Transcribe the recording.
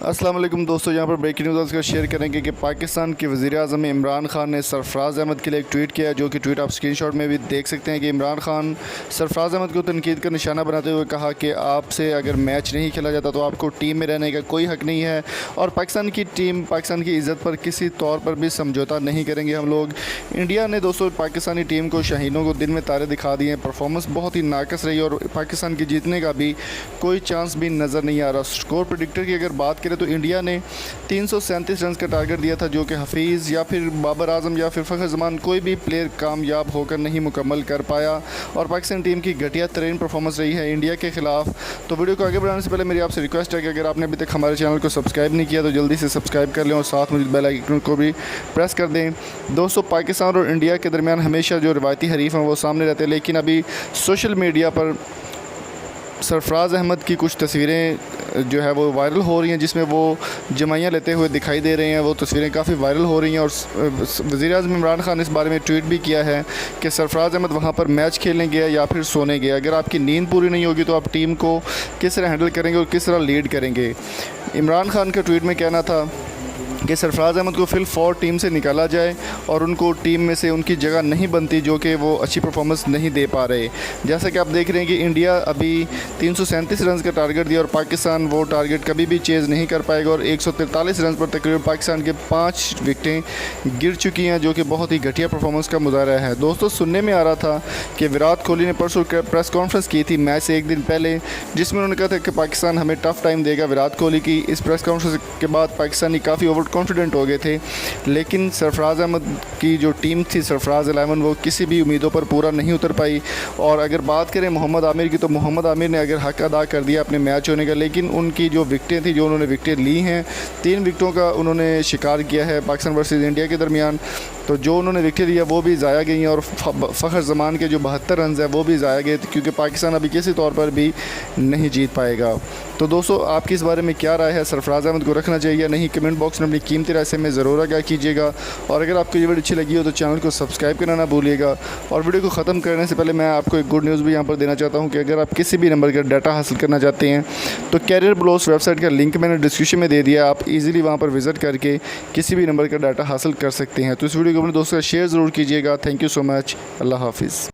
अस्सलाम वालेकुम दोस्तों, यहाँ पर ब्रेकिंग न्यूज़ का शेयर करेंगे कि पाकिस्तान के वज़ीर-ए-आज़म इमरान खान ने सरफराज अहमद के लिए एक ट्वीट किया, जो कि ट्वीट आप स्क्रीनशॉट में भी देख सकते हैं कि इमरान खान सरफराज अहमद को तनकीद का निशाना बनाते हुए कहा कि आपसे अगर मैच नहीं खेला जाता तो आपको टीम में रहने का कोई हक़ नहीं है और पाकिस्तान की टीम पाकिस्तान की इज़्ज़त पर किसी तौर पर भी समझौता नहीं करेंगे हम लोग। इंडिया ने दोस्तों पाकिस्तानी टीम को शाहीनों को दिन में तारे दिखा दिए हैं। परफॉर्मेंस बहुत ही नाकस रही और पाकिस्तान की जीतने का भी कोई चांस भी नज़र नहीं आ रहा। स्कोर प्रेडिक्टर की अगर बात करें तो इंडिया ने 337 रन का टारगेट दिया था, जो कि हफीज़ या फिर बाबर आजम या फिर फ़खर जमान कोई भी प्लेयर कामयाब होकर नहीं मुकम्मल कर पाया और पाकिस्तान टीम की घटिया तरीन परफॉर्मेंस रही है इंडिया के ख़िलाफ़। तो वीडियो को आगे बढ़ाने से पहले मेरी आपसे रिक्वेस्ट है कि अगर आपने अभी तक हमारे चैनल को सब्सक्राइब नहीं किया तो जल्दी से सब्सक्राइब कर लें और साथ में बेल आइकन को भी प्रेस कर दें। दोस्तों, पाकिस्तान और इंडिया के दरमियान हमेशा जो रिवायती हरीफ हैं वो सामने रहते हैं, लेकिन अभी सोशल मीडिया पर सरफराज अहमद की कुछ तस्वीरें जो है वो वायरल हो रही हैं, जिसमें वो जमाइयाँ लेते हुए दिखाई दे रहे हैं। वो तस्वीरें काफ़ी वायरल हो रही हैं और वज़ीर-ए-आज़म इमरान खान ने इस बारे में ट्वीट भी किया है कि सरफराज अहमद वहाँ पर मैच खेलने गया या फिर सोने गया। अगर आपकी नींद पूरी नहीं होगी तो आप टीम को किस तरह हैंडल करेंगे और किस तरह लीड करेंगे। इमरान खान का ट्वीट में कहना था कि सरफराज अहमद को फिल 4 टीम से निकाला जाए और उनको टीम में से उनकी जगह नहीं बनती, जो कि वो अच्छी परफॉर्मेंस नहीं दे पा रहे। जैसा कि आप देख रहे हैं कि इंडिया अभी 337 रन का टारगेट दिया और पाकिस्तान वो टारगेट कभी भी चेज़ नहीं कर पाएगा और 143 रन पर तकरीबन पाकिस्तान के 5 विकेटें गिर चुकी हैं, जो कि बहुत ही घटिया परफॉर्मेंस का मुजाहरा है। दोस्तों, सुनने में आ रहा था कि विराट कोहली ने परसों प्रेस कॉन्फ्रेंस की थी मैच से एक दिन पहले, जिसमें उन्होंने कहा था कि पाकिस्तान हमें टफ़ टाइम देगा। विराट कोहली की इस प्रेस कॉन्फ्रेंस के बाद पाकिस्तानी काफ़ी ओवर कॉन्फिडेंट हो गए थे, लेकिन सरफराज अहमद की जो टीम थी सरफराज 11 वो किसी भी उम्मीदों पर पूरा नहीं उतर पाई। और अगर बात करें मोहम्मद आमिर की तो मोहम्मद आमिर ने अगर हक अदा कर दिया अपने मैच होने का, लेकिन उनकी जो विकटें थी, जो उन्होंने विकटें ली हैं, 3 विकटों का उन्होंने शिकार किया है पाकिस्तान वर्सेस इंडिया के दरमियान, तो जो उन्होंने विकटें लिया वो भी ज़ाया गई हैं और फ़खर जमान के जो 72 रन है वो भी ज़ाया गए, क्योंकि पाकिस्तान अभी किसी तौर पर भी नहीं जीत पाएगा। तो दोस्तों, आपकी इस बारे में क्या राय है? सरफराज अहमद को रखना चाहिए या नहीं? कमेंट बॉक्स में अपनी कीमती राय से में ज़रूर आगाह कीजिएगा और अगर आपको ये वीडियो अच्छी लगी हो तो चैनल को सब्सक्राइब करना ना भूलिएगा। और वीडियो को ख़त्म करने से पहले मैं आपको एक गुड न्यूज़ भी यहाँ पर देना चाहता हूँ कि अगर आप किसी भी नंबर का डाटा हासिल करना चाहते हैं तो कैरियर ब्लोस वेबसाइट का लिंक मैंने डिस्क्रिप्शन में दे दिया, आप इजीली वहाँ पर विज़िट करके किसी भी नंबर का डाटा हासिल कर सकते हैं। तो इस वीडियो को अपने दोस्तों का शेयर ज़रूर कीजिएगा। Thank you so much. अल्लाह हाफिज़।